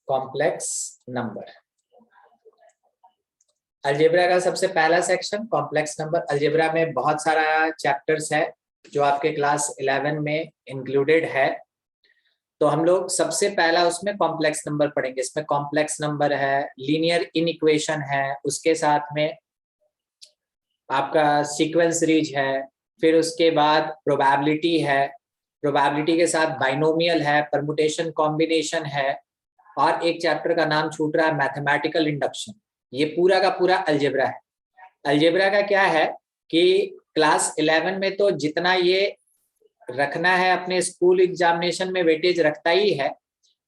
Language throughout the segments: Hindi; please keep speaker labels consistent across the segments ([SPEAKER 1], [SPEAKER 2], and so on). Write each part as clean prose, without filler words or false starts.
[SPEAKER 1] Complex number. अलजेब्रा का सबसे पहला सेक्शन कॉम्प्लेक्स नंबर। अलजेब्रा में बहुत सारा चैप्टर्स है जो आपके क्लास 11 में इंक्लूडेड है। तो हम लोग सबसे पहला उसमें कॉम्प्लेक्स नंबर पढ़ेंगे। इसमें कॉम्प्लेक्स नंबर है, लीनियर इनइक्वेशन है, उसके साथ में आपका सीक्वेंस सीरीज है, फिर उसके बाद प्रोबेबिलिटी है, प्रोबेबिलिटी के साथ बाइनोमियल है, परमुटेशन कॉम्बिनेशन है, और एक चैप्टर का नाम छूट रहा है मैथमेटिकल इंडक्शन। ये पूरा का पूरा अलजेब्रा है। अलजेब्रा का क्या है कि क्लास 11 में तो जितना ये रखना है अपने स्कूल एग्जामिनेशन में वेटेज रखता ही है,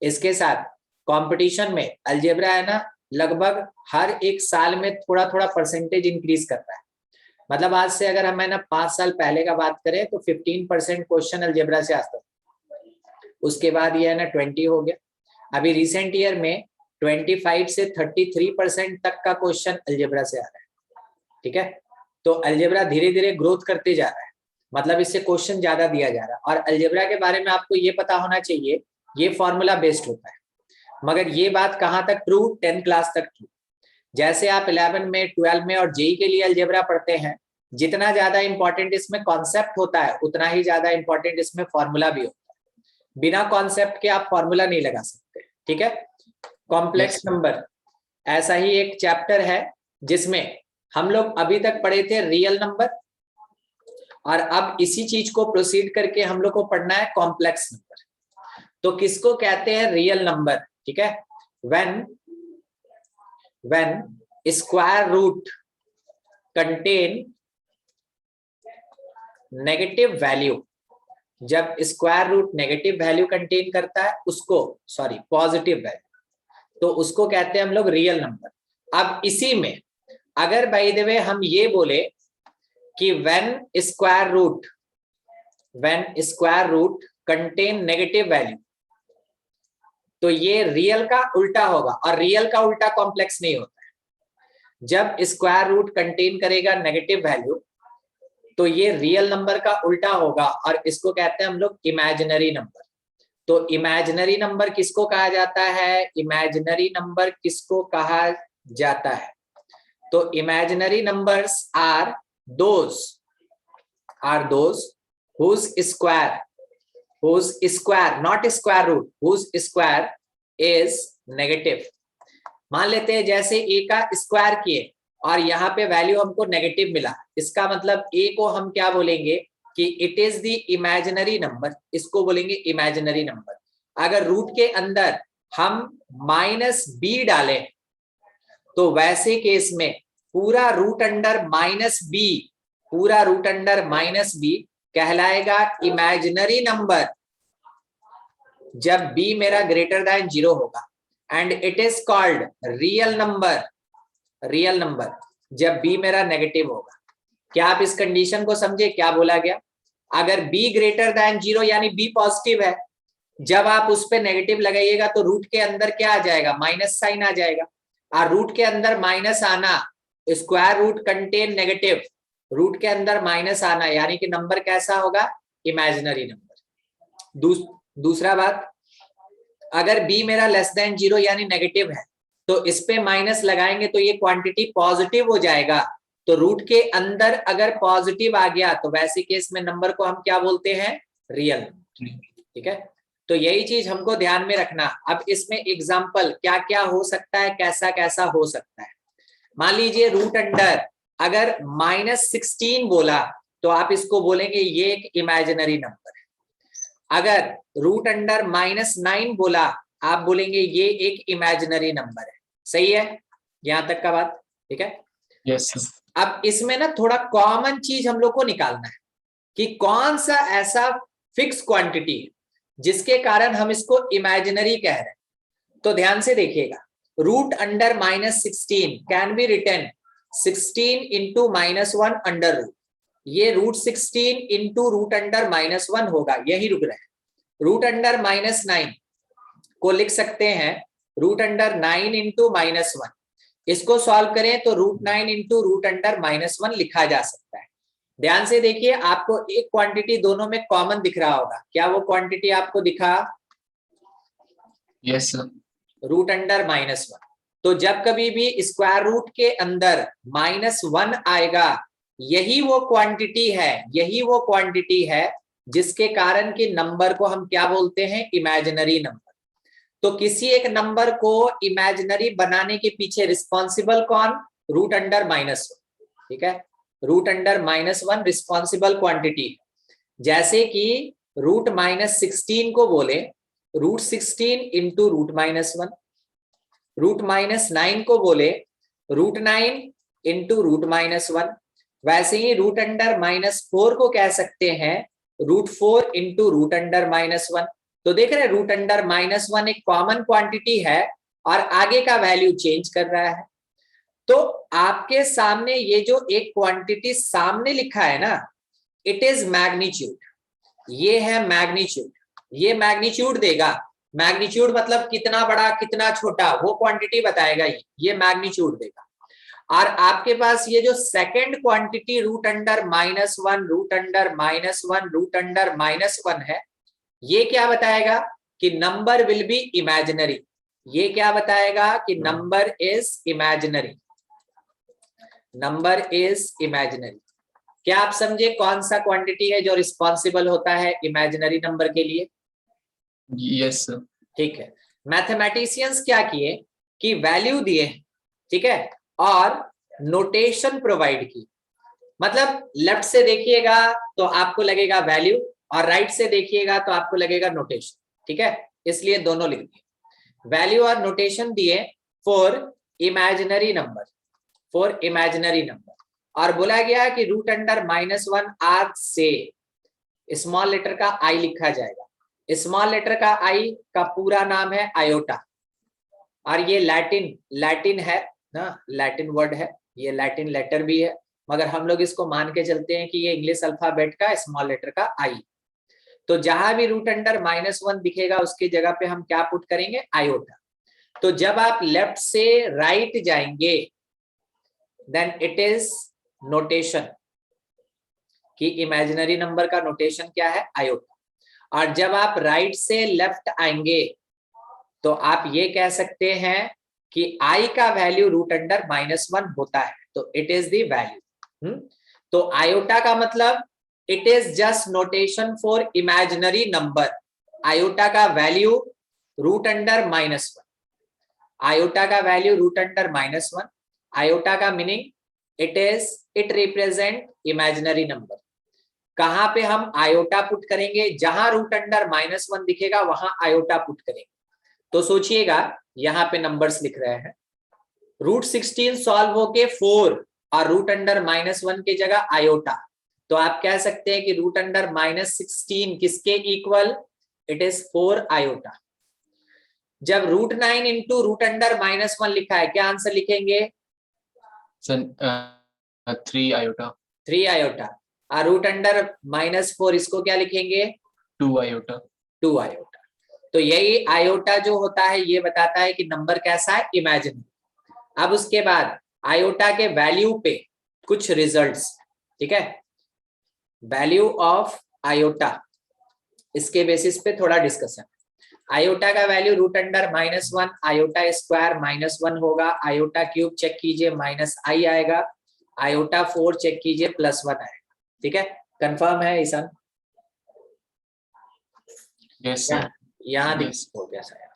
[SPEAKER 1] इसके साथ कंपटीशन में अलजेब्रा है ना लगभग हर एक साल में थोड़ा थोड़ा परसेंटेज इंक्रीज करता है। मतलब आज से अगर हम है ना 5 साल पहले का बात करें तो 15% क्वेश्चन अलजेब्रा से आता था, उसके बाद ये है ना 20 हो गया, अभी रिसेंट ईयर में 25 से 33% तक का क्वेश्चन अलजेब्रा से आ रहा है। ठीक है, तो अलजेब्रा धीरे धीरे ग्रोथ करते जा रहा है, मतलब इससे क्वेश्चन ज्यादा दिया जा रहा है। और अलजेब्रा के बारे में आपको ये पता होना चाहिए, ये फॉर्मूला बेस्ड होता है, मगर ये बात कहाँ तक ट्रू, 10th क्लास तक ट्रू। जैसे आप 11 में 12 में और जेई के लिए अलजेब्रा पढ़ते हैं, जितना ज्यादा इंपॉर्टेंट इसमें कॉन्सेप्ट होता है उतना ही ज्यादा इंपॉर्टेंट इसमें फॉर्मूला भी होता है। बिना कॉन्सेप्ट के आप फॉर्मूला नहीं लगा सकते। ठीक है, कॉम्प्लेक्स नंबर ऐसा ही एक चैप्टर है जिसमें हम लोग अभी तक पढ़े थे रियल नंबर, और अब इसी चीज को प्रोसीड करके हम लोग को पढ़ना है कॉम्प्लेक्स नंबर। तो किसको कहते हैं रियल नंबर? ठीक है, when square root contain negative value, जब square root negative value contain करता है उसको, सॉरी पॉजिटिव वैल्यू, तो उसको कहते हैं हम लोग रियल नंबर। अब इसी में अगर बाय द वे हम ये बोले कि when square root contain negative value, तो ये रियल का उल्टा होगा, और रियल का उल्टा कॉम्प्लेक्स नहीं होता है। जब स्क्वायर रूट कंटेन करेगा नेगेटिव वैल्यू तो ये रियल नंबर का उल्टा होगा, और इसको कहते हैं हम लोग इमेजिनरी नंबर। तो इमेजिनरी नंबर किसको कहा जाता है? इमेजिनरी नंबर किसको कहा जाता है? तो imaginary numbers are those whose square not square root, whose square is negative। मान लेते हैं जैसे a का स्क्वायर किए और यहाँ पे वैल्यू हमको नेगेटिव मिला, इसका मतलब a को हम क्या बोलेंगे कि it is the imaginary number, इसको बोलेंगे इमेजिनरी नंबर। अगर रूट के अंदर हम -b डालें तो वैसे केस में पूरा रूट अंडर -b कहलाएगा इमेजिनरी नंबर जब b मेरा ग्रेटर देन 0 होगा, and it is called real number जब b मेरा नेगेटिव होगा। क्या आप इस कंडीशन को समझे? क्या बोला गया? अगर b ग्रेटर देन 0 यानी b पॉजिटिव है, जब आप उस पे नेगेटिव लगाइएगा तो रूट के अंदर क्या आ जाएगा? माइनस साइन आ जाएगा। और रूट के अंदर माइनस आना, square root contain negative, root के अंदर माइनस आना यानी कि नंबर कैसा होगा? Imaginary number. दूसरा बात, अगर b मेरा लेस देन 0 यानी नेगेटिव है तो इस पे माइनस लगाएंगे तो ये क्वांटिटी पॉजिटिव हो जाएगा। तो रूट के अंदर अगर पॉजिटिव आ गया तो वैसे केस में नंबर को हम क्या बोलते हैं? रियल। ठीक है, तो यही चीज हमको ध्यान में रखना। अब इसमें एग्जाम्पल क्या क्या हो सकता है, कैसा कैसा हो सकता है। मान लीजिए रूट अंडर अगर -16 बोला तो आप इसको बोलेंगे ये एक इमेजिनरी नंबर है। अगर रूट अंडर -9 बोला आप बोलेंगे ये एक इमेजिनरी नंबर है। सही है यहां तक का बात? ठीक है,
[SPEAKER 2] यस।
[SPEAKER 1] अब इसमें ना थोड़ा कॉमन चीज हम लोग को निकालना है कि कौन सा ऐसा फिक्स क्वांटिटी है जिसके कारण हम इसको इमेजिनरी कह रहे हैं। तो ध्यान से देखिएगा, root under -16 can be written 16 into -1 under root. ये रूट 16 इंटू रूट अंडर -1 होगा, यही रुक रहे हैं। रूट अंडर -9 को लिख सकते हैं रूट अंडर 9 इंटू -1। इसको सॉल्व करें तो रूट 9 इंटू रूट अंडर -1 लिखा जा सकता है। ध्यान से देखिए, आपको एक क्वांटिटी दोनों में कॉमन दिख रहा होगा। क्या वो क्वांटिटी आपको दिखा?
[SPEAKER 2] Yes sir.
[SPEAKER 1] Root under -1। तो जब कभी भी स्क्वायर रूट के अंदर -1 आएगा, यही वो क्वांटिटी है जिसके कारण कि नंबर को हम क्या बोलते हैं, इमेजिनरी नंबर। तो किसी एक नंबर को इमेजिनरी बनाने के पीछे रिस्पॉन्सिबल कौन, रूट अंडर -1। ठीक है, रूट अंडर -1 रिस्पॉन्सिबल क्वांटिटी। जैसे कि रूट -16 को बोले रूट 16 इंटू रूट -1, रूट -9 को बोले रूट 9 इंटू रूट -1। वैसे ही रूट अंडर -4 को कह सकते हैं रूट 4 इंटू रूट अंडर -1। तो देख रहे हैं रूट अंडर -1 एक कॉमन क्वांटिटी है और आगे का वैल्यू चेंज कर रहा है। तो आपके सामने ये जो एक क्वांटिटी सामने लिखा है ना, इट इज मैग्नीट्यूड। ये है मैग्नीट्यूड, ये मैग्नीट्यूड देगा। मैग्नीट्यूड मतलब कितना बड़ा कितना छोटा वो क्वांटिटी बताएगा, ये मैग्नीट्यूड देगा। और आपके पास ये जो second quantity root under -1 root under -1 root under -1 है, ये क्या बताएगा कि नंबर विल बी इमेजिनरी। ये क्या बताएगा कि number is imaginary, number is imaginary. क्या आप समझे कौन सा क्वांटिटी है जो रिस्पॉन्सिबल होता है इमेजिनरी नंबर के लिए?
[SPEAKER 2] Yes sir.
[SPEAKER 1] ठीक है, मैथमेटिशियंस क्या किए कि वैल्यू दिए, ठीक है, और नोटेशन प्रोवाइड की। मतलब लेफ्ट से देखिएगा तो आपको लगेगा वैल्यू और राइट से देखिएगा तो आपको लगेगा नोटेशन। ठीक है, इसलिए दोनों लिख दिए, वैल्यू और नोटेशन दिए for imaginary number, for imaginary number. और बोला गया कि रूट अंडर -1 आज से स्मॉल लेटर का आई लिखा जाएगा। स्मॉल लेटर का आई का पूरा नाम है आयोटा, और ये लैटिन है ना, लैटिन वर्ड है, ये लैटिन लेटर भी है, मगर हम लोग इसको मान के चलते हैं कि ये इंग्लिश अल्फाबेट का स्मॉल लेटर का आई। तो जहां भी रूट अंडर -1 दिखेगा उसकी जगह पे हम क्या पुट करेंगे, आयोटा। तो जब आप लेफ्ट से राइट जाएंगे देन इट इज नोटेशन, कि इमेजिनरी नंबर का नोटेशन क्या है, आयोटा। और जब आप राइट से लेफ्ट आएंगे तो आप ये कह सकते हैं कि आई का वैल्यू रूट अंडर -1 होता है, तो इट इज द वैल्यू। तो आयोटा का मतलब it is just notation for imaginary number. Iota का वैल्यू रूट अंडर -1, आयोटा का वैल्यू रूट अंडर -1। आयोटा का meaning it represent imaginary number. कहां पे हम आयोटा पुट करेंगे, जहां रूट अंडर -1 दिखेगा वहां आयोटा पुट करेंगे। तो सोचिएगा यहाँ पे नंबर्स लिख रहे हैं, रूट 16 सॉल्व होके 4 और रूट अंडर -1 की जगह आयोटा। तो आप कह सकते हैं कि रूट अंडर -16 किसके इक्वल, इट इज 4 आयोटा। जब रूट 9 इंटू रूट अंडर -1 लिखा है, क्या आंसर लिखेंगे,
[SPEAKER 2] 3 आयोटा।
[SPEAKER 1] 3 आयोटा। और रूट अंडर -4 इसको क्या लिखेंगे,
[SPEAKER 2] 2 आयोटा।
[SPEAKER 1] 2 आयोटा। तो यही आयोटा जो होता है ये बताता है कि नंबर कैसा है, इमेजिनरी। अब उसके बाद आयोटा के वैल्यू पे कुछ रिजल्ट्स, ठीक है, वैल्यू ऑफ आयोटा, इसके बेसिस पे थोड़ा डिस्कशन। आयोटा का value root under -1, iota square -1 होगा, आयोटा क्यूब चेक कीजिए -i आएगा, आयोटा 4 चेक कीजिए +1 आएगा। ठीक है, कंफर्म है ईशान?
[SPEAKER 2] Yes sir.
[SPEAKER 1] यहाँ हो गया शायद,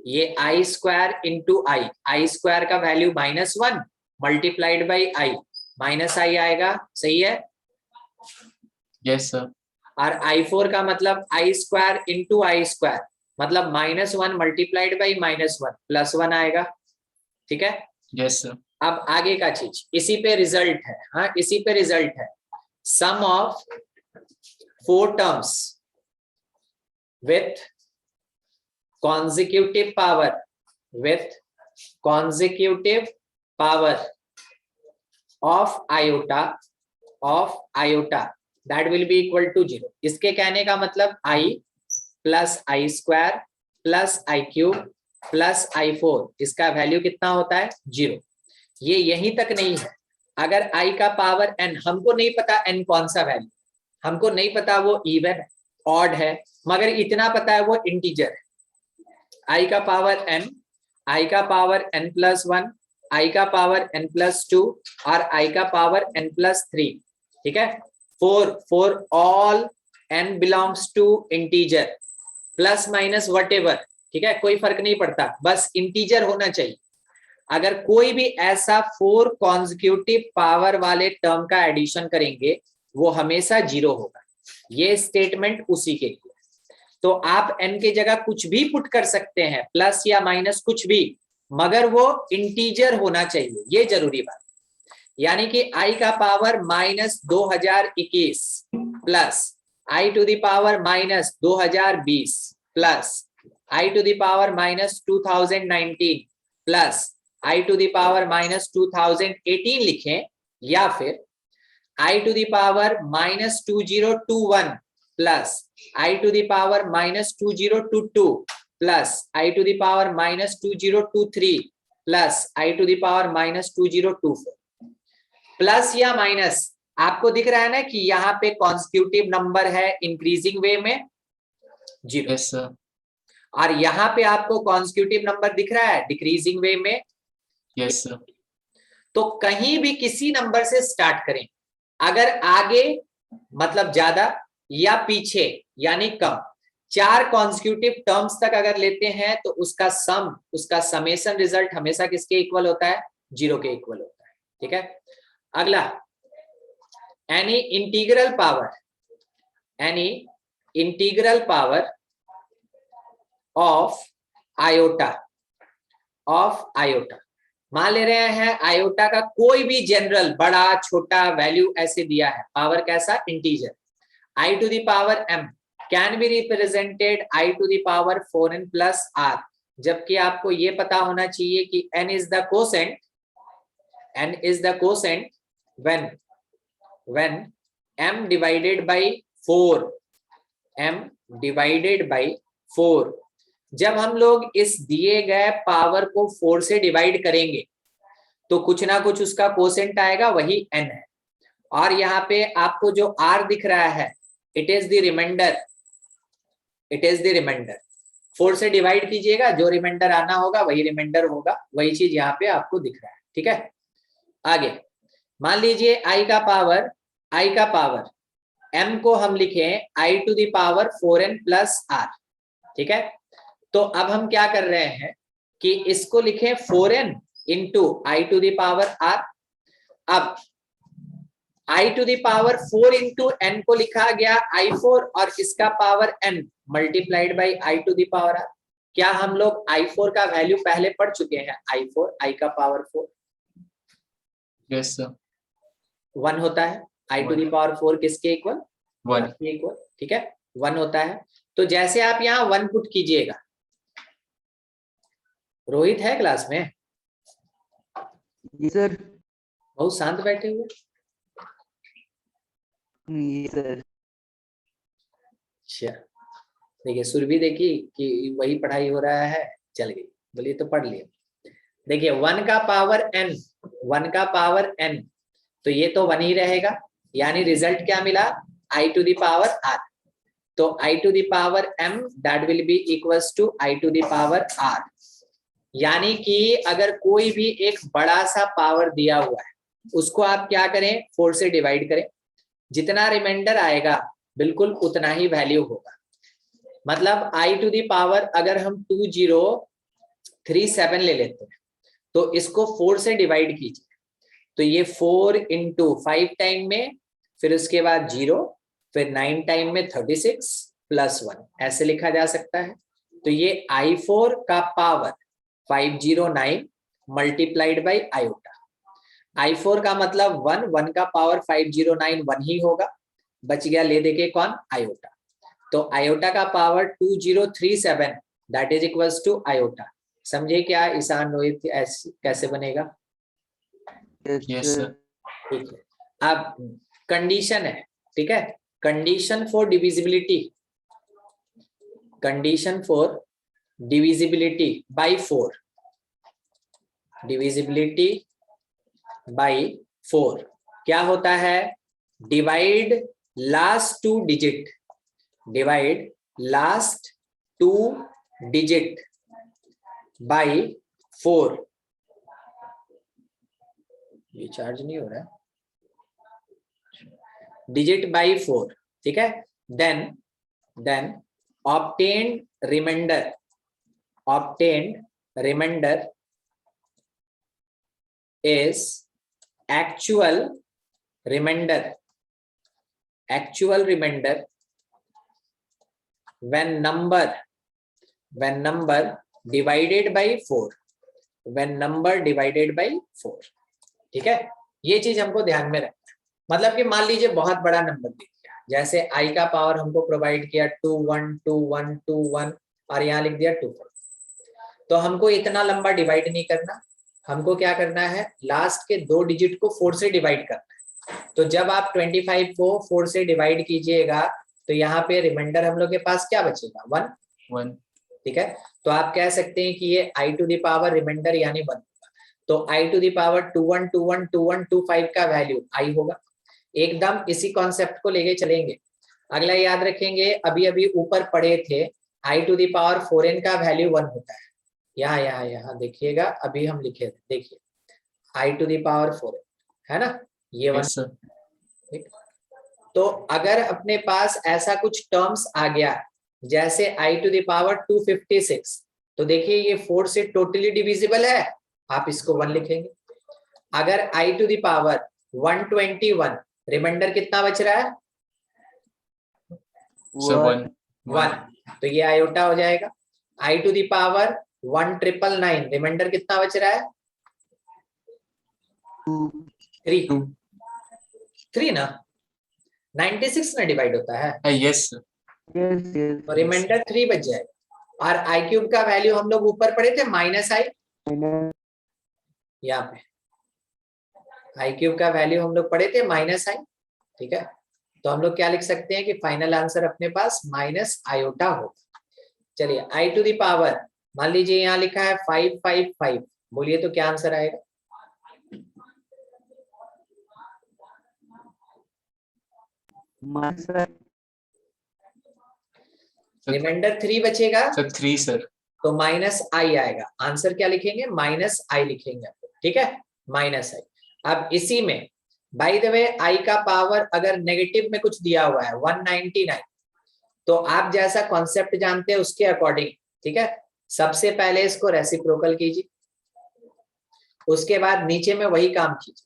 [SPEAKER 1] ये आई स्क्वायर इंटू आई स्क्वायर का value -1 multiplied by I, -i आएगा, सही है?
[SPEAKER 2] Yes sir.
[SPEAKER 1] और i4 का मतलब आई स्क्वायर इंटू आई स्क्वायर, मतलब -1 मल्टीप्लाइड बाई -1 +1 आएगा। ठीक है,
[SPEAKER 2] यस सर।
[SPEAKER 1] अब आगे का चीज इसी पे रिजल्ट है, हाँ इसी पे रिजल्ट है। Sum of 4 terms with consecutive power, with consecutive power of iota that will be equal to 0। इसके कहने का मतलब i plus I square plus I cube plus i4, इसका वैल्यू कितना होता है, 0। ये यहीं तक नहीं है, अगर i का पावर n, हमको नहीं पता n कौन सा वैल्यू, हमको नहीं पता वो इवन ऑड है, मगर इतना पता है वो इंटीजर है। i का पावर n i का पावर n+1, i का पावर n+2 और i का पावर n+3, ठीक है। For all n belongs to integer, plus minus whatever, ठीक है, कोई फर्क नहीं पड़ता, बस इंटीजर होना चाहिए। अगर कोई भी ऐसा 4 कॉन्जिक्यूटिव पावर वाले टर्म का एडिशन करेंगे वो हमेशा 0 होगा। ये स्टेटमेंट उसी के लिए। तो आप n की जगह कुछ भी पुट कर सकते हैं, प्लस या माइनस कुछ भी, मगर वो इंटीजर होना चाहिए, ये जरूरी बात। यानी कि i का power -2021 plus i to the power -2020 plus i to the power -2019 plus i to the power -2018 लिखें, या फिर i to the power -2021 plus i to the power -2022 plus i to the power -2023 plus i to the power -2024। Plus या माइनस आपको दिख रहा है ना कि यहाँ पे कॉन्स्टिट्यूटिव नंबर है इंक्रीजिंग वे में 0,
[SPEAKER 2] yes sir,
[SPEAKER 1] और यहाँ पे आपको कॉन्स्टिट्यूटिव नंबर दिख रहा है डिक्रीजिंग वे में।
[SPEAKER 2] yes sir,
[SPEAKER 1] तो कहीं भी किसी नंबर से स्टार्ट करें, अगर आगे मतलब ज्यादा या पीछे यानी कम, 4 कॉन्स्टिट्यूटिव टर्म्स तक अगर लेते हैं तो उसका सम, उसका समेशन रिजल्ट हमेशा किसके इक्वल होता है? 0 के इक्वल होता है, ठीक है। अगला, any integral power of iota, मान ले रहे हैं आयोटा का कोई भी जनरल बड़ा छोटा वैल्यू ऐसे दिया है, पावर कैसा? Integer. i to the power m can be represented i to the power 4n plus r, जबकि आपको ये पता होना चाहिए कि n is the quotient when m divided by 4, जब हम लोग इस दिए गए पावर को 4 से डिवाइड करेंगे तो कुछ ना कुछ उसका कोसेंट आएगा, वही n है। और यहाँ पे आपको जो r दिख रहा है, इट इज द रिमाइंडर। 4 से डिवाइड कीजिएगा, जो रिमाइंडर आना होगा वही रिमाइंडर होगा, वही चीज यहाँ पे आपको दिख रहा है, ठीक है। आगे मान लीजिए i का पावर m को हम लिखें i to the power 4n plus r, ठीक है। तो अब हम क्या कर रहे हैं कि इसको लिखें 4n into i to the power r। अब i to the power 4 into n को लिखा गया i4 और इसका power n multiplied by i to the power r। क्या हम लोग i4 का वैल्यू पहले पढ़ चुके हैं? i4 i का पावर 4
[SPEAKER 2] yes sir,
[SPEAKER 1] 1 होता है। i टू द पावर 4 किसके इक्वल?
[SPEAKER 2] 1,
[SPEAKER 1] के इक्वल, ठीक है, 1 होता है। तो जैसे आप यहाँ 1 पुट कीजिएगा, रोहित है क्लास में?
[SPEAKER 3] जी सर।
[SPEAKER 1] बहुत शांत बैठे हुए।
[SPEAKER 3] जी सर।
[SPEAKER 1] अच्छा, देखिए सुरभि देखी कि वही पढ़ाई हो रहा है, चल गई, बोलिए तो पढ़ लिया। देखिए 1 का पावर n, तो ये तो 1 ही रहेगा, यानी रिजल्ट क्या मिला? i to the power r। तो i to the power m that will be equals to i to the power r। यानी कि अगर कोई भी एक बड़ा सा पावर दिया हुआ है, उसको आप क्या करें? 4 से डिवाइड करें, जितना रिमाइंडर आएगा बिल्कुल उतना ही वैल्यू होगा। मतलब i टू द पावर अगर हम 2037 ले लेते हैं तो इसको 4 से डिवाइड कीजिए, तो ये 4 इंटू 5 टाइम में, फिर उसके बाद 0, फिर 9 टाइम में 36 प्लस 1, ऐसे लिखा जा सकता है। तो ये i4 का power 509 multiplied by iota. i4 का मतलब 1 का पावर 509 1 ही होगा, बच गया ले देके कौन? आयोटा। तो आयोटा का power 2037 that is equals to iota. समझे क्या ईशान, रोहित, कैसे बनेगा?
[SPEAKER 2] yes sir,
[SPEAKER 1] ठीक है। अब कंडीशन है, ठीक है, कंडीशन फॉर डिविजिबिलिटी बाय 4, क्या होता है? Divide last two digit bye 4, ये चार्ज नहीं हो रहा है, डिजिट बाई 4, ठीक है। Then obtained remainder is actual remainder when number divided by 4, ठीक है। ये चीज हमको ध्यान में रखना है। मतलब कि मान लीजिए बहुत बड़ा नंबर दे दिया, जैसे i का पावर हमको प्रोवाइड किया 2 1 2 1 2 1 और यहाँ लिख दिया 2 4, तो हमको इतना लंबा डिवाइड नहीं करना, हमको क्या करना है, लास्ट के 2 डिजिट को 4 से डिवाइड करना है। तो जब आप 25 को 4 से डिवाइड कीजिएगा तो यहाँ पे रिमाइंडर हम लोग के पास क्या बचेगा, 1, ठीक है। तो आप कह सकते हैं कि ये i to the power remainder यानी 1 होगा। तो i टू द पावर 21 21 21 25 का वैल्यू i होगा। एकदम इसी कॉन्सेप्ट को लेके चलेंगे। अगला याद रखेंगे, अभी अभी ऊपर पढ़े थे i to the power 4n का वैल्यू 1 होता है। यहाँ देखिएगा, अभी हम लिखे थे, देखिए i to the power 4n है ना, ये 1, ठीक। तो अगर अपने पास ऐसा कुछ टर्म्स आ गया जैसे i टू द पावर 256, तो देखिए ये 4 से टोटली डिविजिबल है, आप इसको 1 लिखेंगे। अगर i to the power 121, remainder कितना बच रहा है, 1, तो ये आयोटा हो जाएगा। i to the power 1999, remainder कितना बच रहा है, 3 ना, 96 में डिवाइड होता है,
[SPEAKER 2] यस
[SPEAKER 1] तो रिमाइंडर 3 बच जाएगा। और i क्यूब का वैल्यू हम लोग ऊपर पढ़े थे -i, यहाँ पे i क्यूब का वैल्यू हम लोग पढ़े थे -i, ठीक है। तो हम लोग क्या लिख सकते हैं कि फाइनल आंसर अपने पास -i होगा। चलिए i टू द पावर, मान लीजिए यहाँ लिखा है 555, बोलिए तो क्या आंसर आएगा, रिमाइंडर 3 बचेगा,
[SPEAKER 2] सर 3 सर,
[SPEAKER 1] तो -i आएगा। आंसर क्या लिखेंगे, -i लिखेंगे, ठीक है, -i। अब इसी में बाय द वे i का पावर अगर नेगेटिव में कुछ दिया हुआ है 199, तो आप जैसा कॉन्सेप्ट जानते हैं उसके अकॉर्डिंग, ठीक है, सबसे पहले इसको रेसिप्रोकल कीजिए, उसके बाद नीचे में वही काम कीजिए।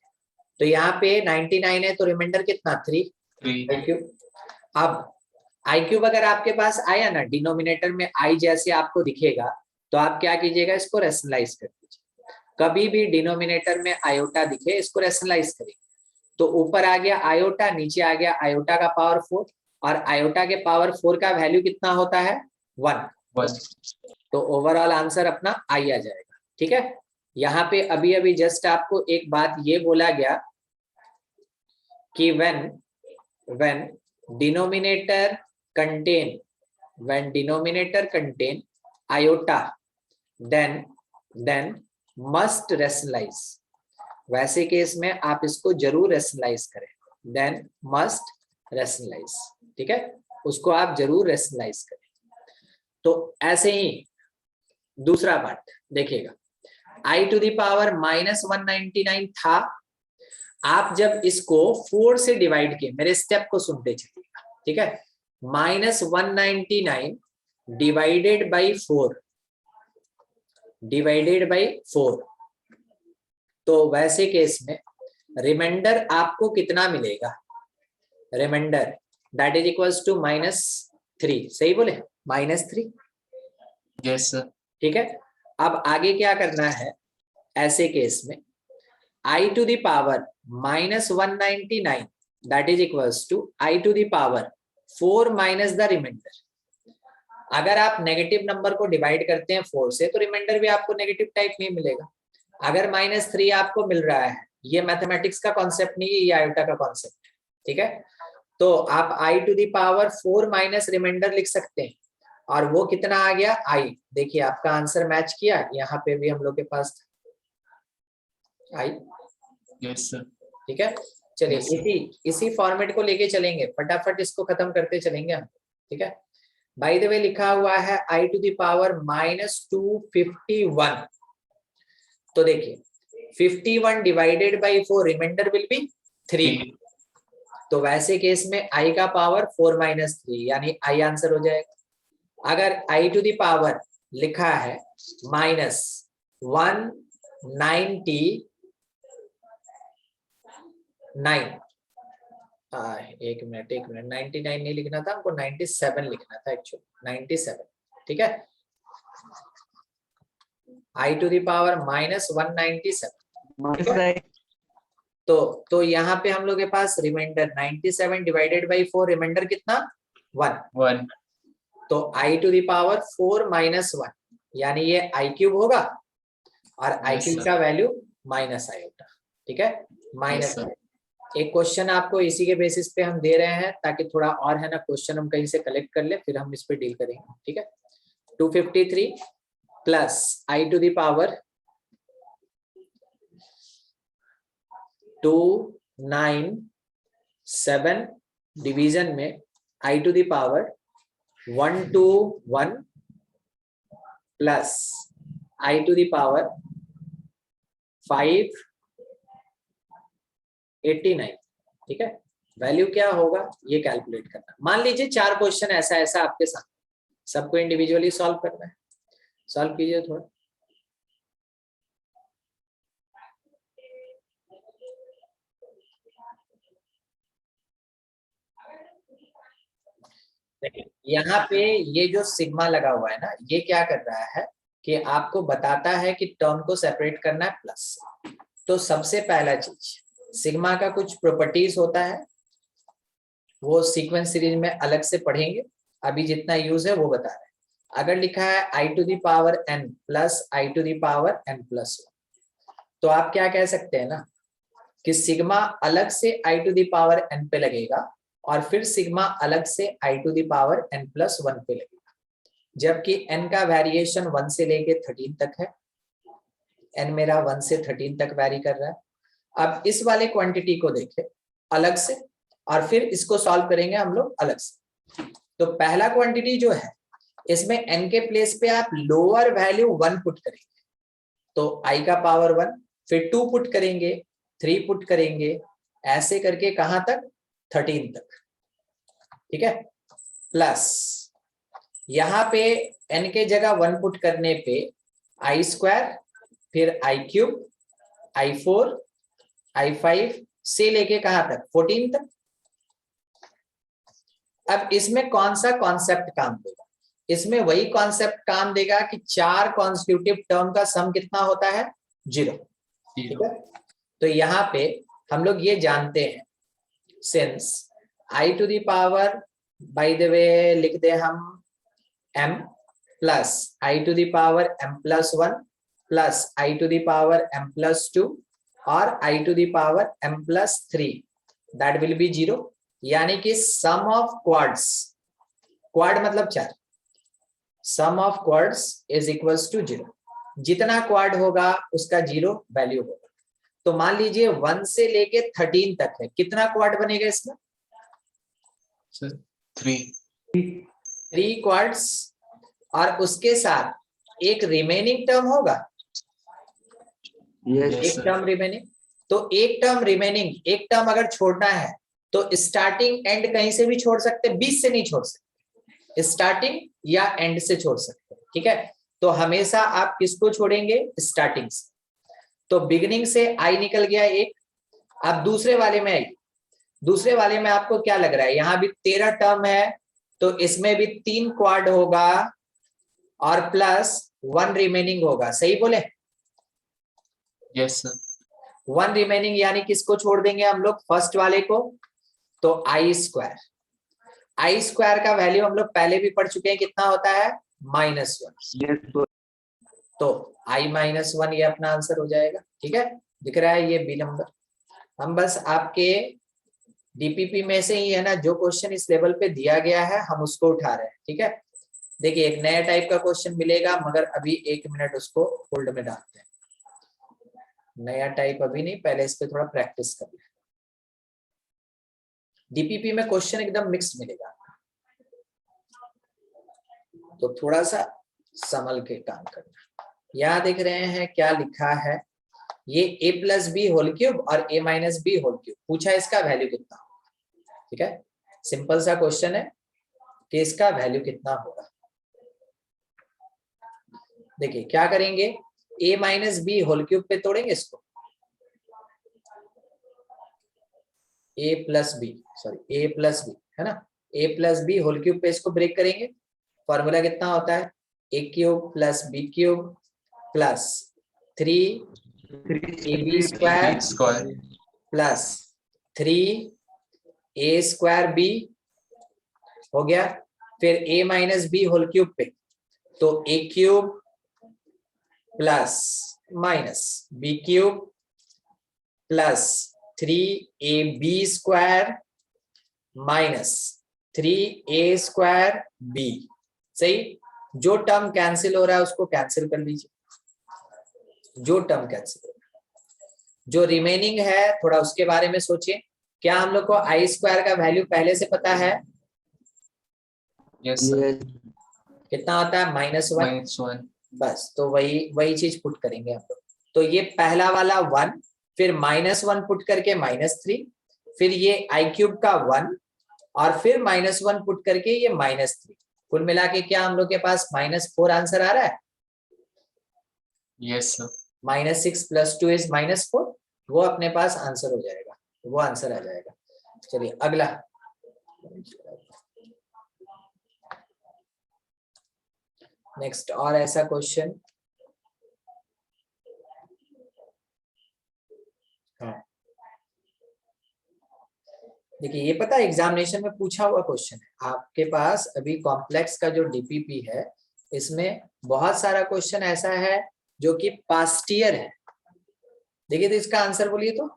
[SPEAKER 1] तो यहाँ पे 99 है तो रिमाइंडर कितना, 3 i क्यूब। अब i क्यूब अगर आपके पास आया ना, डिनोमिनेटर में i जैसे आपको दिखेगा, तो आप क्या कीजिएगा, इसको रेशनलाइज कर दीजिए। कभी भी डिनोमिनेटर में आयोटा दिखे, इसको रेशनलाइज करेंगे, तो ऊपर आ गया आयोटा, नीचे आ गया आयोटा का पावर 4, और आयोटा के पावर 4 का वैल्यू कितना होता है, 1, तो ओवरऑल आंसर अपना i आ जाएगा, ठीक है। यहाँ पे अभी अभी जस्ट आपको एक बात ये बोला गया कि when denominator contain iota then must rationalize, वैसे केस में आप इसको जरूर रेशनलाइज करें, then must rationalize, ठीक है, उसको आप जरूर रेशनलाइज करें। तो ऐसे ही दूसरा पार्ट देखिएगा, i टू द पावर -199 था, आप जब इसको 4 से डिवाइड किए, मेरे स्टेप को सुनते चलिएगा, ठीक है, -199 डिवाइडेड बाई 4, तो वैसे केस में रिमाइंडर आपको कितना मिलेगा, remainder that is equals to -3, सही बोले, -3,
[SPEAKER 2] यस सर,
[SPEAKER 1] ठीक है। अब आगे क्या करना है, ऐसे केस में i to the power -199 that is equals to i to the power 4 minus the remainder. अगर आप नेगेटिव नंबर को डिवाइड करते हैं 4 से, तो रिमाइंडर भी आपको नेगेटिव टाइप में मिलेगा। अगर -3 आपको मिल रहा है, ये मैथमेटिक्स का कॉन्सेप्ट नहीं है, ये आयोटा का कॉन्सेप्ट है, ठीक है। तो आप i to the power 4 minus remainder लिख सकते हैं, और वो कितना आ गया, i, देखिए आपका आंसर मैच किया, यहाँ पे भी हम लोग के पास i,
[SPEAKER 2] यस सर,
[SPEAKER 1] ठीक है। चलिए
[SPEAKER 2] Yes,
[SPEAKER 1] इसी फॉर्मेट को लेके चलेंगे, फटाफट इसको खत्म करते चलेंगे हम, ठीक है। बाय द वे लिखा हुआ है i टू द पावर -251, तो देखिए 51 divided by 4 remainder will be 3। तो वैसे केस में i का पावर 4 माइनस 3 यानी i आंसर हो जाएगा। अगर i टू द पावर लिखा है -190 एक मिनट 99 नहीं लिखना था हमको, 97 लिखना था एक्चुअली, 97। ठीक है, i टू द पावर -197। तो यहाँ पे हम लोग के पास रिमाइंडर 97 डिवाइडेड बाई 4 रिमाइंडर कितना 1। तो i to the power 4 minus 1 यानी ये i क्यूब होगा और i क्यूब का वैल्यू माइनस i होगा। ठीक है, माइनस i। एक क्वेश्चन आपको इसी के बेसिस पे हम दे रहे हैं ताकि थोड़ा और है ना क्वेश्चन हम कहीं से कलेक्ट कर ले, फिर हम इस पे डील करेंगे। ठीक है, 253 प्लस i to the power 297 division में i to the power 121 plus i to the power 589। ठीक है, वैल्यू क्या होगा ये कैलकुलेट करना। मान लीजिए 4 क्वेश्चन ऐसा ऐसा आपके साथ, सबको इंडिविजुअली सॉल्व करना है। सॉल्व कीजिए थोड़ा। यहाँ पे ये जो सिग्मा लगा हुआ है ना, ये क्या कर रहा है कि आपको बताता है कि टर्म को सेपरेट करना है प्लस। तो सबसे पहला चीज, सिग्मा का कुछ प्रॉपर्टीज होता है, वो सीक्वेंस सीरीज में अलग से पढ़ेंगे, अभी जितना यूज है वो बता रहे हैं। अगर लिखा है i to the power n plus i to the power n plus 1, तो आप क्या कह सकते हैं ना कि सिग्मा अलग से i to the power n पे लगेगा और फिर सिग्मा अलग से i to the power n plus 1 पे लगेगा, जबकि n का वेरिएशन 1 से लेके 13 तक है। n मेरा 1 से 13 तक वेरी कर रहा है। अब इस वाले क्वांटिटी को देखें अलग से और फिर इसको सॉल्व करेंगे हम लोग अलग से। तो पहला क्वांटिटी जो है इसमें n के प्लेस पे आप लोअर वैल्यू 1 पुट करेंगे, तो i का पावर 1, फिर 2 पुट करेंगे, 3 पुट करेंगे, ऐसे करके कहां तक 13 तक। ठीक है, प्लस यहाँ पे n के जगह 1 पुट करने पे i स्क्वायर, फिर i क्यूब, i4, i5 से लेके कहां तक 14 तक। अब इसमें कौन सा कॉन्सेप्ट काम देगा? इसमें वही कॉन्सेप्ट काम देगा कि 4 कॉन्स्टिट्यूटिव टर्म का सम कितना होता है 0। ठीक है, तो यहाँ पे हम लोग ये जानते हैं, since i to the power, by the way लिख दे हम m plus i to the power m plus 1 plus i to the power m plus 2 और i to the power m plus 3, that will be 0। यानी कि सम ऑफ क्वाड्स, क्वाड मतलब 4, sum of quads is equals to 0। जितना क्वाड होगा उसका 0 वैल्यू होगा। तो मान लीजिए 1 से लेके 13 तक है, कितना क्वाड बनेगा इसमें? 3 क्वाड्स, और उसके साथ एक रिमेनिंग टर्म होगा। एक टर्म रिमेनिंग, तो एक टर्म रिमेनिंग, एक टर्म अगर छोड़ना है तो स्टार्टिंग एंड कहीं से भी छोड़ सकते, 20 से नहीं छोड़ सकते, स्टार्टिंग या एंड से छोड़ सकते। ठीक है, तो हमेशा आप किसको छोड़ेंगे? स्टार्टिंग से। तो बिगिनिंग से आई निकल गया एक, अब दूसरे वाले में आई, दूसरे वाले में आपको क्या लग रहा है? यहां भी 13 टर्म है, तो इसमें भी 3 क्वाड होगा और प्लस 1 रिमेनिंग होगा। सही बोले?
[SPEAKER 2] Yes sir.
[SPEAKER 1] 1 रिमेनिंग यानी किसको छोड़ देंगे हम लोग? फर्स्ट वाले को। तो आई स्क्वायर, आई स्क्वायर का वैल्यू हम लोग पहले भी पढ़ चुके हैं, कितना होता है? -1। तो i -1 ये अपना आंसर हो जाएगा। ठीक है, दिख रहा है ये बी नंबर। हम बस आपके डीपीपी में से ही है ना, जो क्वेश्चन इस लेवल पे दिया गया है हम उसको उठा रहे हैं। ठीक है, देखिए एक नया टाइप का क्वेश्चन मिलेगा, मगर अभी 1 मिनट उसको होल्ड में डालते हैं। नया टाइप अभी नहीं, पहले इस पे थोड़ा प्रैक्टिस कर लें। डीपीपी में क्वेश्चन एकदम मिक्स्ड मिलेगा, तो थोड़ा सा संभल के काम करना। यहाँ देख रहे हैं क्या लिखा है, ये a plus b whole cube और a minus B whole cube पूछा, इसका वैल्यू कितना होगा। ठीक है, सिंपल सा क्वेश्चन है कि इसका वैल्यू कितना होगा। देखिए क्या करेंगे, a minus B whole cube पे तोड़ेंगे इसको, a plus b, sorry a plus b है ना, a plus b whole cube पे इसको ब्रेक करेंगे। फॉर्मूला कितना होता है, a cube plus b cube plus 3ab square
[SPEAKER 2] square
[SPEAKER 1] plus 3a square b हो गया। फिर a minus B whole cube पे तो a cube plus minus b cube plus 3ab square minus 3a square b. सही, जो टर्म कैंसिल हो रहा है उसको कैंसिल कर लीजिए, जो टर्म कैंसिल हो रहा है, जो रिमेनिंग है थोड़ा उसके बारे में सोचिए। क्या हम लोग को आई स्क्वायर का वैल्यू पहले से पता है,
[SPEAKER 2] यस सर,
[SPEAKER 3] Yes.
[SPEAKER 1] कितना होता है, -1।
[SPEAKER 2] -1
[SPEAKER 1] बस तो वही चीज पुट करेंगे हम लोग। तो ये पहला वाला 1, फिर -1 पुट करके -3, फिर ये आई क्यूब का 1 और फिर -1 पुट करके ये -3। कुल मिला के क्या हम लोग के पास -4 आंसर आ रहा है।
[SPEAKER 2] यस सर,
[SPEAKER 1] -6 + 2 इज -4, वो अपने पास आंसर हो जाएगा, वो आंसर आ जाएगा। चलिए अगला, नेक्स्ट और ऐसा क्वेश्चन। हाँ देखिए, ये पता है एग्जामिनेशन में पूछा हुआ क्वेश्चन है आपके पास। अभी कॉम्प्लेक्स का जो डीपीपी है इसमें बहुत सारा क्वेश्चन ऐसा है जो कि पास्ट ईयर है। देखिए तो इसका आंसर बोलिए तो,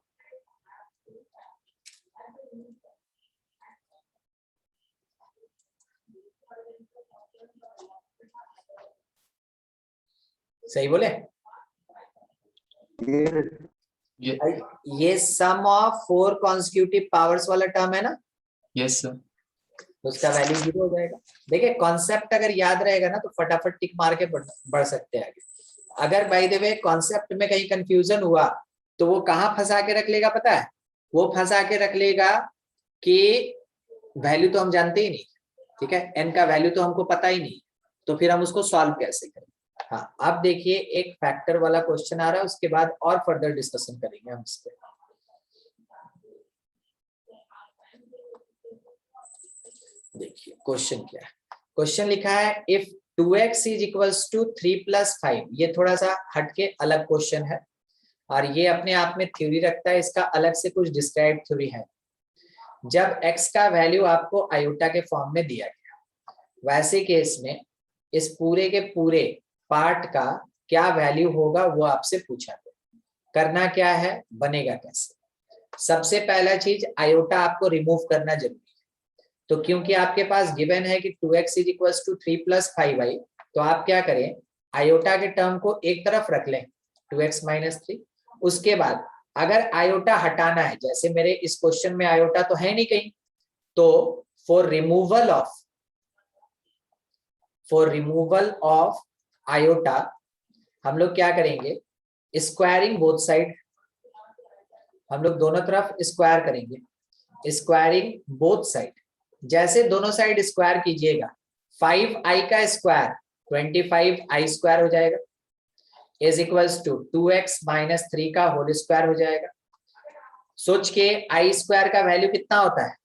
[SPEAKER 1] सही बोले।
[SPEAKER 3] Yes.
[SPEAKER 1] ये सम ऑफ 4 कॉन्स्टिट्यूटिव पावर्स वाला टर्म है ना,
[SPEAKER 2] यस सर,
[SPEAKER 1] तो उसका वैल्यू 0 हो जाएगा। देखिए कॉन्सेप्ट अगर याद रहेगा ना तो फटाफट टिक मार के बढ़ सकते हैं आगे। अगर बाय द वे कॉन्सेप्ट में कहीं कंफ्यूजन हुआ तो वो कहाँ फंसा के रख लेगा पता है, वो फंसा के रख लेगा कि वैल्यू तो हम जानते ही नहीं, ठीक है, एन का वैल्यू तो हमको पता ही नहीं, तो फिर हम उसको सॉल्व कैसे करें। हाँ अब देखिए एक फैक्टर वाला क्वेश्चन आ रहा है, उसके बाद और फर्दर डिस्कशन करेंगे हम इस पे। देखिए क्वेश्चन क्या है, क्वेश्चन लिखा है if 2x is equals to 3 + 5। ये थोड़ा सा हटके अलग क्वेश्चन है और ये अपने आप में थ्योरी रखता है, इसका अलग से कुछ डिस्क्राइब थ्योरी है। जब x का वैल्यू आपको आयोटा के फॉर्म में दिया गया, वैसे केस में इस पूरे के पूरे पार्ट का क्या वैल्यू होगा वो आपसे पूछा गया। करना क्या है, बनेगा कैसे। सबसे पहला चीज आयोटा आपको रिमूव करना जरूरी है। तो क्योंकि आपके पास गिवन है कि 2x is equal to 3 + 5y, तो आप क्या करें, आयोटा के टर्म को एक तरफ रख लें 2x - 3। उसके बाद अगर आयोटा हटाना है, जैसे मेरे इस क्वेश्चन में आयोटा तो है नहीं कहीं, तो फॉर रिमूवल ऑफ आयोटा हम लोग क्या करेंगे, स्क्वायरिंग बोथ साइड, हम लोग दोनों तरफ स्क्वायर करेंगे। स्क्वायरिंग बोथ साइड, जैसे दोनों साइड स्क्वायर कीजिएगा 5i का स्क्वायर 25i स्क्वायर हो जाएगा, इज इक्वल्स टू 2x - 3 का होल स्क्वायर हो जाएगा। सोच के i स्क्वायर का वैल्यू कितना होता है,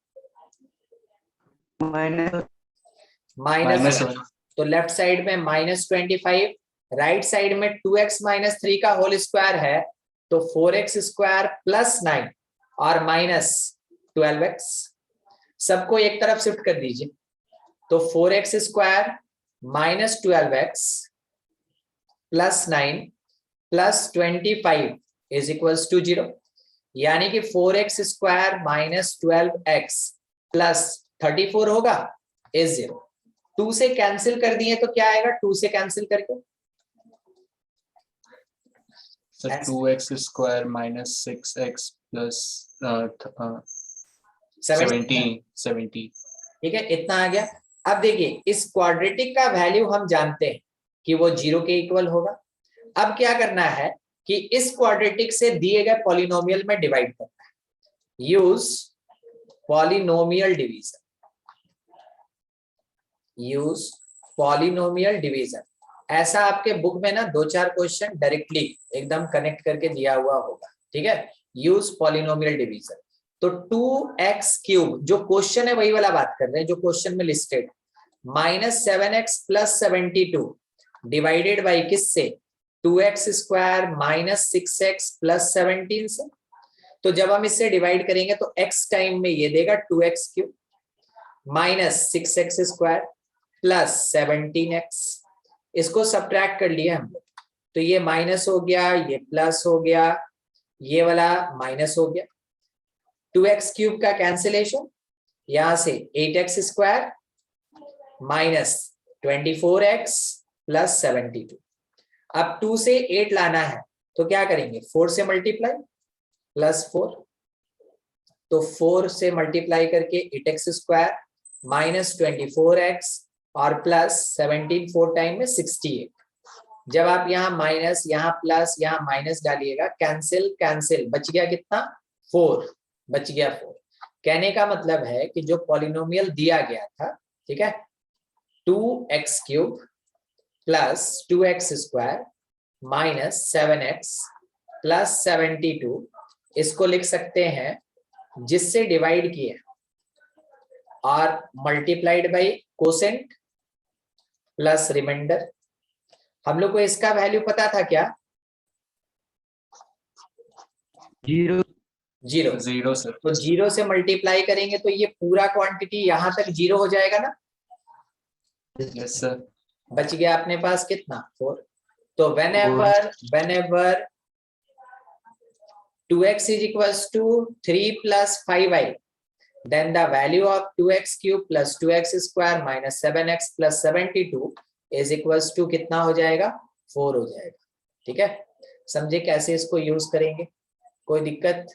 [SPEAKER 1] -1। तो लेफ्ट साइड में -25, राइट साइड में 2x - 3 का होल स्क्वायर है, तो 4x स्क्वायर + 9 और -12x, सबको एक तरफ शिफ्ट कर दीजिए। तो 4x square -12x + 9 + 25 is equals to 0, यानी कि 4x स्क्वायर -12x + 34 होगा इज 0। 2 से कैंसिल कर दिए तो क्या आएगा, 2 से कैंसिल करके
[SPEAKER 2] सर 2x स्क्वायर -6x + 70।
[SPEAKER 1] ठीक है, इतना आ गया। अब देखिए इस क्वाड्रेटिक का वैल्यू हम जानते हैं कि वो 0 के इक्वल होगा। अब क्या करना है कि इस क्वाड्रेटिक से दिए गए पॉलिनोमियल में डिवाइड करना है, use polynomial division, use polynomial division. ऐसा आपके बुक में ना 2-4 क्वेश्चन डायरेक्टली एकदम कनेक्ट करके दिया हुआ होगा, ठीक है। Use polynomial division. तो 2x क्यूब जो क्वेश्चन है वही वाला बात कर रहे हैं जो क्वेश्चन में लिस्टेड, -7x + 72 डिवाइडेड बाई किससे, 2x स्क्वायर -6x + 17 से। तो जब हम इससे डिवाइड करेंगे तो x टाइम में ये देगा 2x cube -6x square + 17x, इसको सब्ट्रैक्ट कर लिया हम लोग, तो ये माइनस हो गया, ये प्लस हो गया, ये वाला माइनस हो गया, 2x क्यूब का कैंसिलेशन, यहां से 8x स्क्वायर -24x + 72। अब 2 से 8 लाना है तो क्या करेंगे, 4 से मल्टीप्लाई +4, तो 4 से मल्टीप्लाई करके 8x स्क्वायर -24x और +17 4 टाइम में 68। जब आप यहाँ माइनस, यहाँ प्लस, यहाँ माइनस डालिएगा, कैंसिल कैंसिल, बच गया कितना, 4, बच गया 4। कहने का मतलब है कि जो पॉलिनोमियल दिया गया था, ठीक है, 2x cube + 2x square -7x + 72, इसको लिख सकते हैं जिससे डिवाइड किए और multiplied by quotient plus remainder. हम लोग को इसका वैल्यू पता था क्या,
[SPEAKER 3] 0
[SPEAKER 2] 0 सर।
[SPEAKER 1] तो 0 से मल्टीप्लाई करेंगे तो ये पूरा क्वांटिटी यहां तक 0 हो जाएगा ना।
[SPEAKER 2] Yes sir.
[SPEAKER 1] बच गया अपने पास कितना, 4। तो whenever 2x = 3 + 5y, then the value of 2x cube + 2x square -7x + 72 is equals to कितना हो जाएगा, 4 हो जाएगा। ठीक है, समझे कैसे इसको यूज करेंगे, कोई दिक्कत,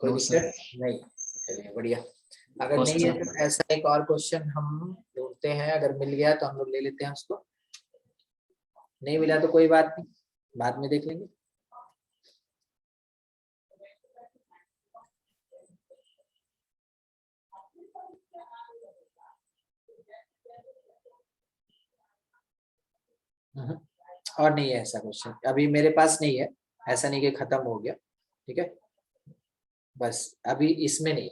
[SPEAKER 1] कोई दिक्कत नहीं, चलिए बढ़िया। अगर नहीं है तो ऐसा एक और क्वेश्चन हम ढूंढते हैं, अगर मिल गया तो हम लोग ले लेते हैं उसको, नहीं मिला तो कोई बात नहीं, बाद में देख लेंगे। और नहीं है ऐसा क्वेश्चन, अभी मेरे पास नहीं है, ऐसा नहीं कि खत्म हो गया, ठीक है, बस अभी इसमें नहीं है।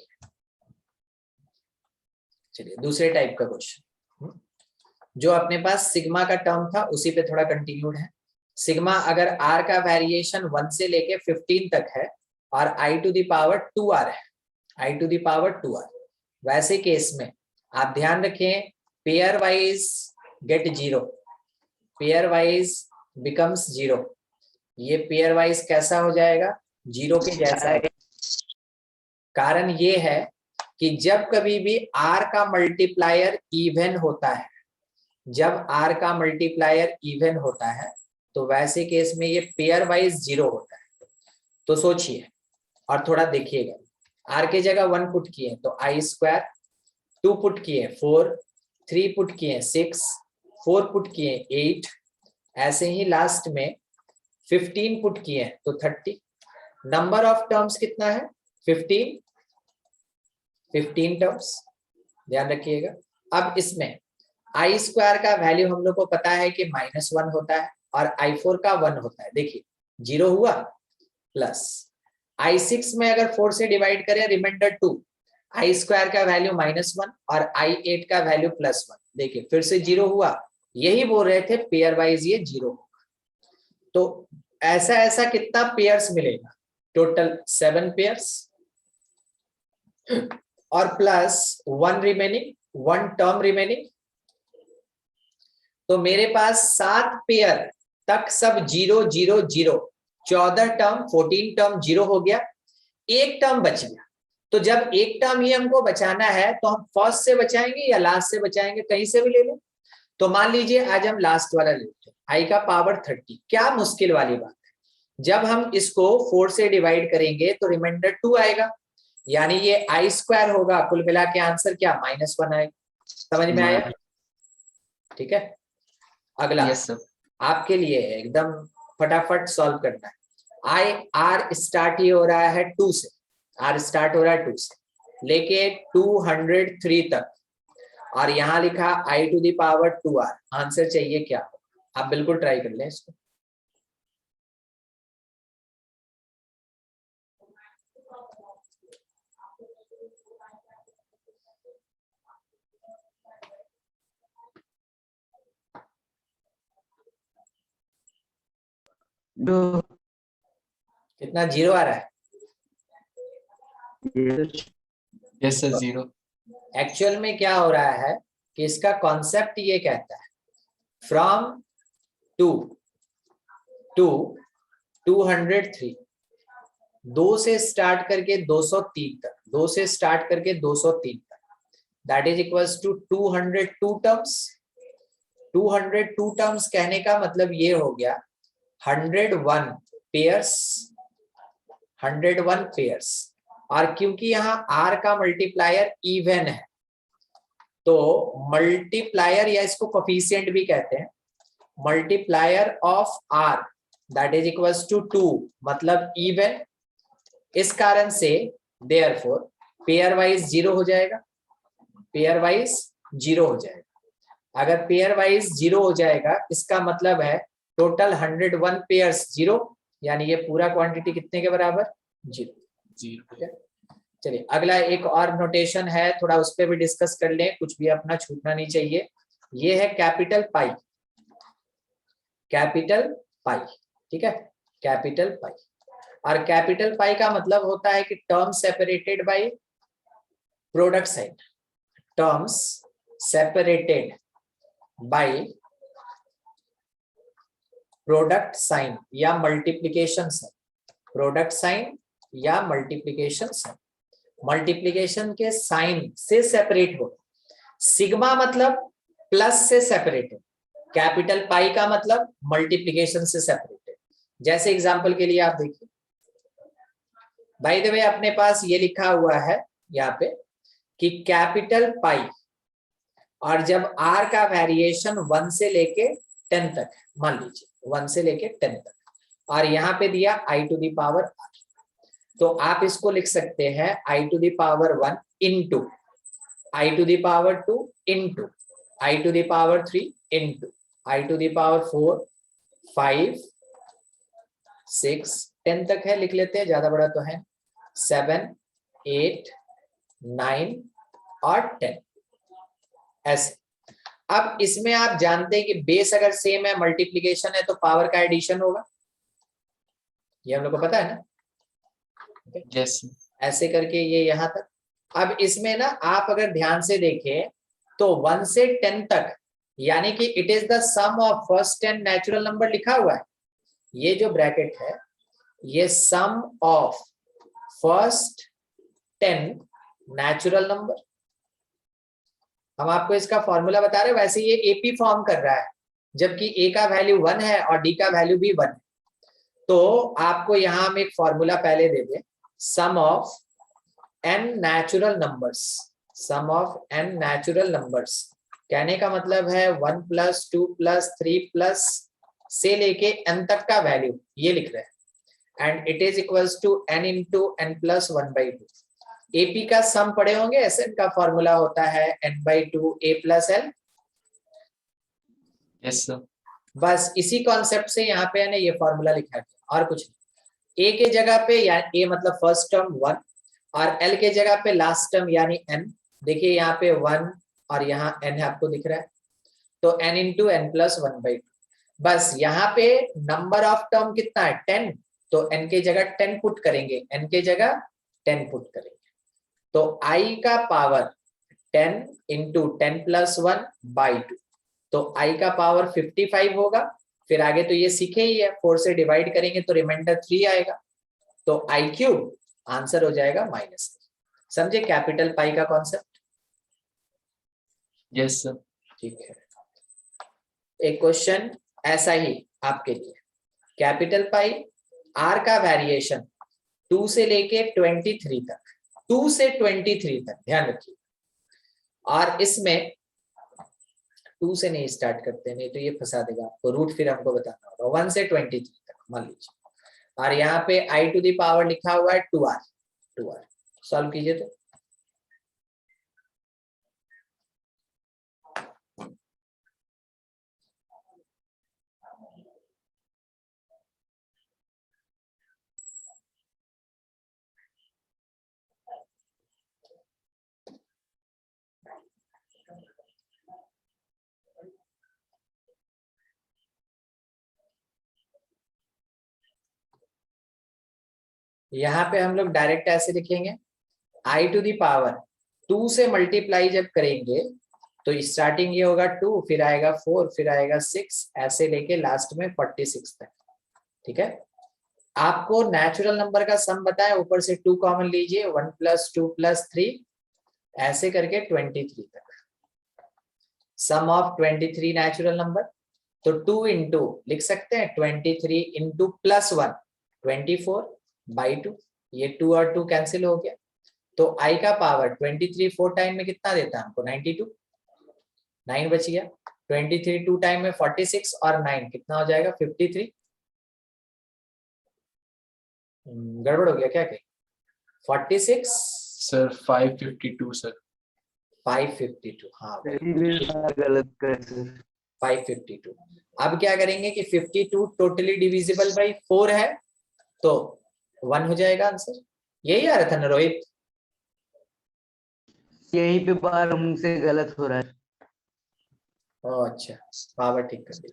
[SPEAKER 1] चलिए दूसरे टाइप का क्वेश्चन, जो अपने पास सिग्मा का टर्म था उसी पे थोड़ा कंटिन्यूड है। सिग्मा अगर r का वेरिएशन 1 से लेके 15 तक है और i⁻² है, i⁻², वैसे केस में आप ध्यान रखें, pair wise get 0, pair wise becomes 0, ये पेयर वाइज कैसा हो जाएगा, 0 के जैसा है। कारण ये है कि जब कभी भी r का मल्टीप्लायर इवन होता है, जब r का मल्टीप्लायर इवन होता है तो वैसे केस में ये पेयर वाइज 0 होता है। तो सोचिए और थोड़ा देखिएगा, r के जगह 1 पुट किए तो i², 2 पुट किए 4, 3 पुट किए 6, 4 पुट किए 8, ऐसे ही लास्ट में 15 पुट किए तो 30। नंबर ऑफ टर्म्स कितना है, 15 टर्म्स, ध्यान रखिएगा। अब इसमें i² का वैल्यू हम लोग को पता है कि -1 होता है और i4 का 1 होता है, देखिए 0 हुआ, प्लस i6 में अगर 4 से डिवाइड करें रिमाइंडर 2, i² का वैल्यू -1 और i8 का वैल्यू +1, देखिए फिर से 0 हुआ, यही बोल रहे थे पेयर वाइज ये 0 होगा। तो ऐसा ऐसा कितना पेयर्स मिलेगा, टोटल 7 पेयर्स और प्लस 1 रिमेनिंग, 1 टर्म रिमेनिंग। तो मेरे पास 7 पेयर तक सब 0 0 0, 14 टर्म 14 टर्म 0 हो गया, एक टर्म बच गया। तो जब एक टर्म ही हमको बचाना है तो हम फर्स्ट से बचाएंगे या लास्ट से बचाएंगे, कहीं से भी ले लो। तो मान लीजिए आज हम लास्ट वाला लेते हैं, i⁻30, क्या मुश्किल वाली बात है। जब हम इसको 4 से डिवाइड करेंगे तो रिमाइंडर 2 आएगा, यानी ये i² होगा, कुल मिला के आंसर क्या, -1 आएगा। समझ में आया, ठीक है। अगला
[SPEAKER 2] यस सर।
[SPEAKER 1] आपके लिए है, एकदम फटाफट सॉल्व करना है। आई आर स्टार्ट ही हो रहा है 2 से, आर स्टार्ट हो रहा है 2 से लेके 203 तक, और यहाँ लिखा i to the power 2r। Answer चाहिए क्या? आप बिल्कुल ट्राई कर लें इसको।
[SPEAKER 3] दो
[SPEAKER 1] कितना जीरो आ रहा है?
[SPEAKER 2] Yes sir 0।
[SPEAKER 1] एक्चुअल में क्या हो रहा है कि इसका कॉन्सेप्ट ये कहता है फ्रॉम 2 टू 203, 2 से स्टार्ट करके 203 तक, 2 से स्टार्ट करके 203 तक, that is equals to 202 terms. 202 terms कहने का मतलब ये हो गया 101 पेयर्स, 101 पेयर्स। और क्योंकि यहाँ r का मल्टीप्लायर इवन है, तो मल्टीप्लायर या इसको कोफिशिएंट भी कहते हैं, multiplier of r that is equals to 2, मतलब इवन। इस कारण से देयरफॉर पेयर वाइज 0 हो जाएगा, पेयर वाइज 0 हो जाएगा। अगर पेयर वाइज 0 हो जाएगा इसका मतलब है टोटल 101 पेयर्स 0, यानी ये पूरा क्वांटिटी कितने के बराबर? 0। चलिए अगला एक और नोटेशन है, थोड़ा उस पर भी डिस्कस कर लें, कुछ भी अपना छूटना नहीं चाहिए। ये है कैपिटल पाई, कैपिटल पाई, ठीक है, कैपिटल पाई। और कैपिटल पाई का मतलब होता है कि term separated by product sign, terms separated by product sign या मल्टीप्लिकेशन साइन, प्रोडक्ट साइन या मल्टीप्लिकेशन साइन। मल्टीप्लिकेशन के साइन से सेपरेट हो, सिग्मा मतलब प्लस से सेपरेटेड, कैपिटल पाई का मतलब मल्टीप्लिकेशन से सेपरेटेड। जैसे एग्जांपल के लिए आप देखिए, बाय द वे अपने पास ये लिखा हुआ है यहाँ पे कि कैपिटल पाई, और जब r का वेरिएशन 1 से लेके 10 तक, मान लीजिए 1 से लेके 10 तक, और यहाँ पे दिया i to the power r, तो आप इसको लिख सकते हैं i to the power 1 into i to the power 2 into i to the power 3 into i to the power 4 5 6 10 तक है, लिख लेते हैं, ज्यादा बड़ा तो है, 7 8 9 और 10 ऐसे। अब इसमें आप जानते हैं कि बेस अगर सेम है, मल्टीप्लिकेशन है, तो पावर का एडिशन होगा, ये हम लोग को पता है ना।
[SPEAKER 2] यस
[SPEAKER 1] ऐसे करके ये यहाँ तक। अब इसमें ना आप अगर ध्यान से देखें तो 1 से 10 तक, यानी कि it is the sum of first 10 natural number लिखा हुआ है, ये जो ब्रैकेट है ये sum of first 10 natural number. हम आपको इसका फॉर्मूला बता रहे हैं, वैसे ये एपी फॉर्म कर रहा है, जबकि ए का वैल्यू 1 है और डी का वैल्यू भी 1 है। तो आपको यहां हम एक फॉर्मूला पहले दे दें, sum of n natural numbers, sum of n natural numbers कहने का मतलब है 1 + 2 + 3 + से लेके n तक का वैल्यू ये लिख रहे हैं, and it is equals to n into n + 1/2। AP का सम पढ़े होंगे, एसएन का फॉर्मूला होता है n/2 a + l।
[SPEAKER 2] Yes sir.
[SPEAKER 1] बस इसी कॉन्सेप्ट से यहाँ पे है ये फॉर्मूला लिखा है, और कुछ नहीं। ए के जगह पे या ए मतलब फर्स्ट टर्म 1, और एल के जगह पे लास्ट टर्म यानी n। देखिए यहाँ पे 1 और यहाँ n है, आपको दिख रहा है, तो n इंटू n + 1/2। बस यहाँ पे नंबर ऑफ टर्म कितना है 10, तो n के जगह 10 पुट करेंगे, n के जगह 10 पुट करेंगे, तो i का पावर 10 इंटू 10 + 1/2, तो i का पावर 55 होगा। फिर आगे तो ये सीखे ही है, 4 से डिवाइड करेंगे तो रिमाइंडर 3 आएगा, तो i³ आंसर हो जाएगा -। समझे कैपिटल पाई का कॉन्सेप्ट?
[SPEAKER 2] Yes sir.
[SPEAKER 1] ठीक है, एक क्वेश्चन ऐसा ही आपके लिए, कैपिटल पाई r का वेरिएशन 2 से लेके 23 तक, 2 से 23 तक ध्यान रखिए, और इसमें 2 से नहीं स्टार्ट करते, नहीं तो ये फंसा देगा आपको, रूट फिर हमको बताना होगा 1 से 23 तक मान लीजिए, और यहाँ पे i टू द पावर लिखा हुआ है 2r सॉल्व कीजिए तो। यहाँ पे हम लोग डायरेक्ट ऐसे लिखेंगे, i टू दी पावर 2 से मल्टीप्लाई जब करेंगे तो स्टार्टिंग ये होगा 2, फिर आएगा 4, फिर आएगा 6, ऐसे लेके लास्ट में 46 तक। ठीक है, आपको नेचुरल नंबर का सम बताया, ऊपर से 2 कॉमन लीजिए, 1 + 2 + 3 ऐसे करके 23 तक, सम ऑफ 23 नेचुरल नंबर। तो 2 इंटू लिख सकते हैं 23 इंटू +1 24/2, ये 2 और 2 कैंसिल हो गया, तो i का पावर 23 4 टाइम में कितना देता है हमको 92, 9 बच गया, 23 2 टाइम में 46 और 9 कितना हो जाएगा 53। गड़बड़ हो गया क्या, कहीं 46
[SPEAKER 2] सर 552 सर
[SPEAKER 1] 552, हाँ
[SPEAKER 3] गलत कर सर।
[SPEAKER 1] 552। अब क्या करेंगे कि 52 टोटली डिविजिबल बाई 4 है, तो 1 हो जाएगा आंसर। यही आ रहा था ना रोहित?
[SPEAKER 3] यहीं पे बार हमसे गलत हो रहा है।
[SPEAKER 1] ओह अच्छा, पावर ठीक कर दी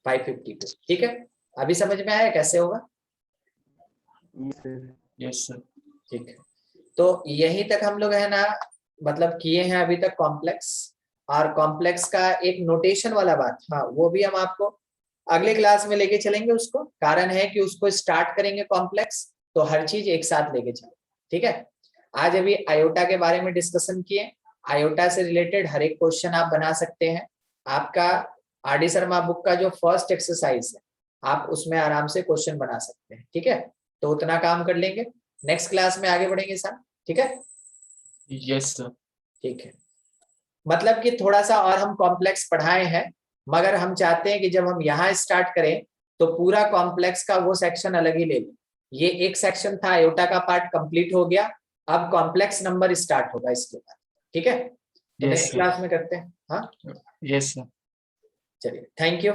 [SPEAKER 1] 552। ठीक है, अभी समझ में आया कैसे होगा?
[SPEAKER 2] Yes sir.
[SPEAKER 1] ठीक है, तो यहीं तक हम लोग है ना मतलब किए हैं अभी तक कॉम्प्लेक्स, और कॉम्प्लेक्स का एक नोटेशन वाला बात, हाँ वो भी हम आपको अगले क्लास में लेके चलेंगे उसको, कारण है कि उसको स्टार्ट करेंगे कॉम्प्लेक्स तो हर चीज एक साथ लेके चलेंगे। ठीक है, आज अभी आयोटा के बारे में डिस्कशन किए, आयोटा से रिलेटेड हर एक क्वेश्चन आप बना सकते हैं। आपका आर.डी. शर्मा बुक का जो फर्स्ट एक्सरसाइज है आप उसमें आराम से क्वेश्चन बना सकते हैं। ठीक है, तो उतना काम कर लेंगे, नेक्स्ट क्लास में आगे बढ़ेंगे सर। ठीक है,
[SPEAKER 2] यस सर।
[SPEAKER 1] ठीक है, मतलब कि थोड़ा सा और हम कॉम्प्लेक्स पढ़ाए हैं, मगर हम चाहते हैं कि जब हम यहाँ स्टार्ट करें तो पूरा कॉम्प्लेक्स का वो सेक्शन अलग ही ले लें। ये एक सेक्शन था, आयोटा का पार्ट कंप्लीट हो गया, अब कॉम्प्लेक्स नंबर स्टार्ट होगा इसके बाद। ठीक है, तो नेक्स्ट क्लास में करते हैं। हाँ
[SPEAKER 2] यस सर।
[SPEAKER 1] चलिए, थैंक यू।